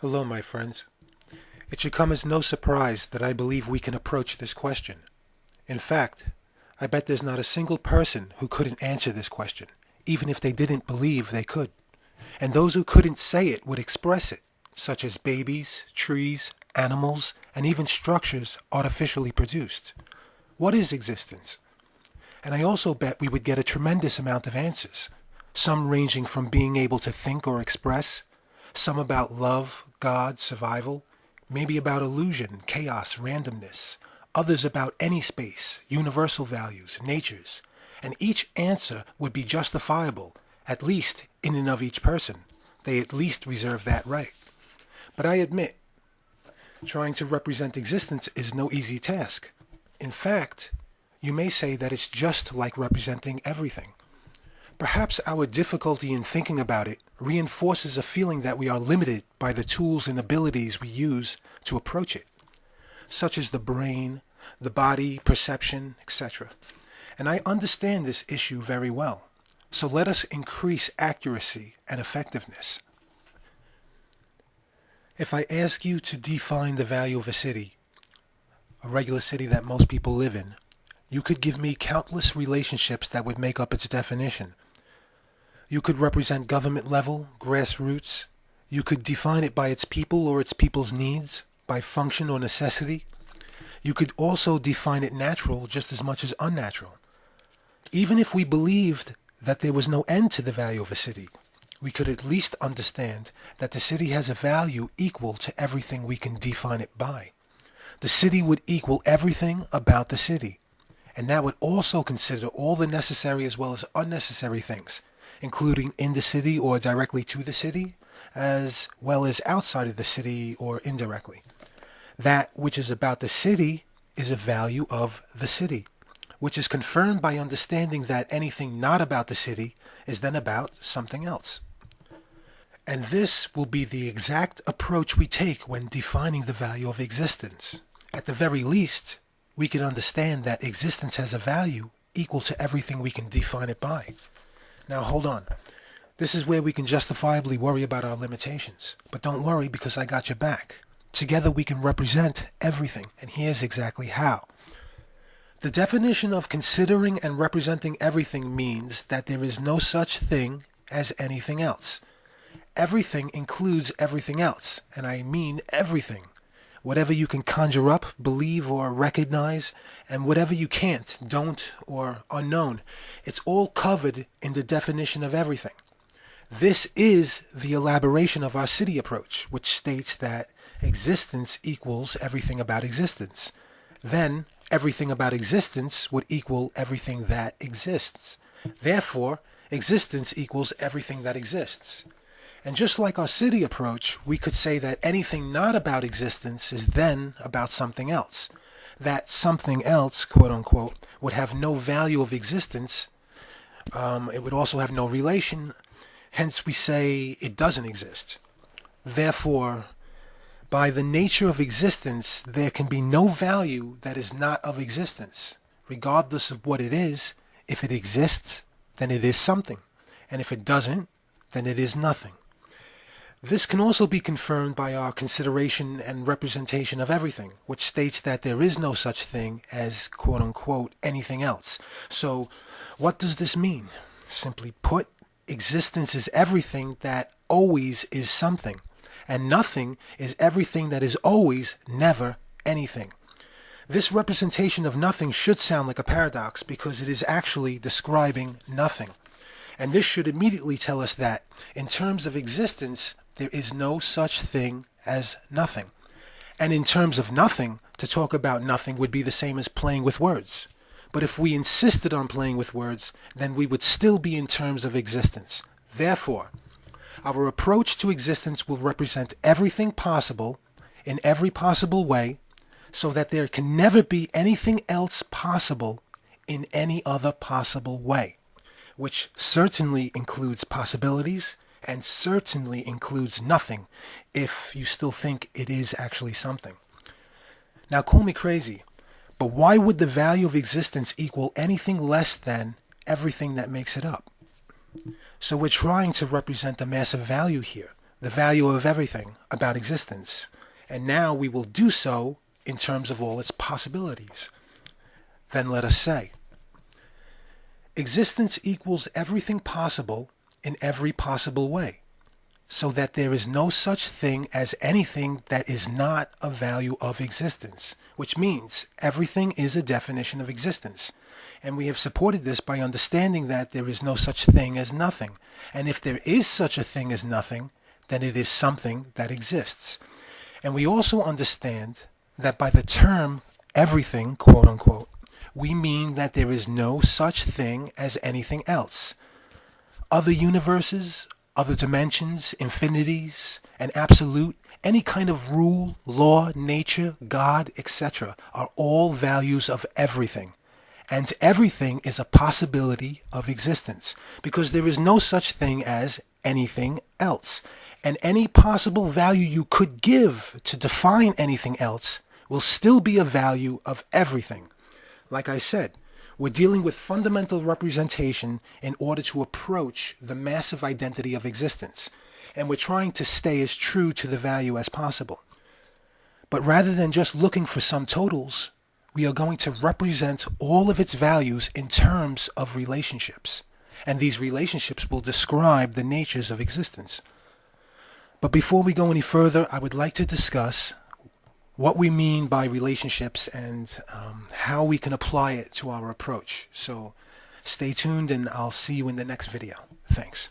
Hello, my friends. It should come as no surprise that I believe we can approach this question. In fact, I bet there's not a single person who couldn't answer this question, even if they didn't believe they could. And those who couldn't say it would express it, such as babies, trees, animals, and even structures artificially produced. What is existence? And I also bet we would get a tremendous amount of answers, some ranging from being able to think or express, some about love, God, survival, maybe about illusion, chaos, randomness, others about any space, universal values, natures, and each answer would be justifiable, at least in and of each person. They at least reserve that right. But I admit, trying to represent existence is no easy task. In fact, you may say that it's just like representing everything. Perhaps our difficulty in thinking about it reinforces a feeling that we are limited by the tools and abilities we use to approach it, such as the brain, the body, perception, etc. And I understand this issue very well. So let us increase accuracy and effectiveness. If I ask you to define the value of a city, a regular city that most people live in, you could give me countless relationships that would make up its definition. You could represent government level, grassroots. You could define it by its people or its people's needs, by function or necessity. You could also define it natural just as much as unnatural. Even if we believed that there was no end to the value of a city, we could at least understand that the city has a value equal to everything we can define it by. The city would equal everything about the city, and that would also consider all the necessary as well as unnecessary things, including in the city or directly to the city, as well as outside of the city or indirectly. That which is about the city is a value of the city, which is confirmed by understanding that anything not about the city is then about something else. And this will be the exact approach we take when defining the value of existence. At the very least, we can understand that existence has a value equal to everything we can define it by. Now hold on. This is where we can justifiably worry about our limitations. But don't worry, because I got your back. Together we can represent everything, and here's exactly how. The definition of considering and representing everything means that there is no such thing as anything else. Everything includes everything else, and I mean everything. Whatever you can conjure up, believe, or recognize, and whatever you can't, don't, or unknown, it's all covered in the definition of everything. This is the elaboration of our city approach, which states that existence equals everything about existence. Then, everything about existence would equal everything that exists. Therefore, existence equals everything that exists. And just like our city approach, we could say that anything not about existence is then about something else. That something else, quote unquote, would have no value of existence. It would also have no relation. Hence we say it doesn't exist. Therefore, by the nature of existence, there can be no value that is not of existence. Regardless of what it is, if it exists, then it is something. And if it doesn't, then it is nothing. This can also be confirmed by our consideration and representation of everything, which states that there is no such thing as, quote unquote, anything else. So, what does this mean? Simply put, existence is everything that always is something, and nothing is everything that is always never anything. This representation of nothing should sound like a paradox because it is actually describing nothing. And this should immediately tell us that, in terms of existence, there is no such thing as nothing. And in terms of nothing, to talk about nothing would be the same as playing with words. But if we insisted on playing with words, then we would still be in terms of existence. Therefore, our approach to existence will represent everything possible in every possible way, so that there can never be anything else possible in any other possible way, which certainly includes possibilities and certainly includes nothing if you still think it is actually something. Now call me crazy, but why would the value of existence equal anything less than everything that makes it up? So we're trying to represent a massive value here. the value of everything about existence. And now we will do so in terms of all its possibilities. Then let us say, existence equals everything possible in every possible way, so that there is no such thing as anything that is not a value of existence, which means everything is a definition of existence. And we have supported this by understanding that there is no such thing as nothing. And if there is such a thing as nothing, then it is something that exists. And we also understand that by the term everything, quote unquote, we mean that there is no such thing as anything else. Other universes, other dimensions, infinities, an absolute, any kind of rule, law, nature, God, etc. are all values of everything. And everything is a possibility of existence, because there is no such thing as anything else. And any possible value you could give to define anything else will still be a value of everything. Like I said, we're dealing with fundamental representation in order to approach the massive identity of existence. And we're trying to stay as true to the value as possible. But rather than just looking for sum totals, we are going to represent all of its values in terms of relationships. And these relationships will describe the natures of existence. But before we go any further, I would like to discuss what we mean by relationships and how we can apply it to our approach. So stay tuned and I'll see you in the next video. Thanks.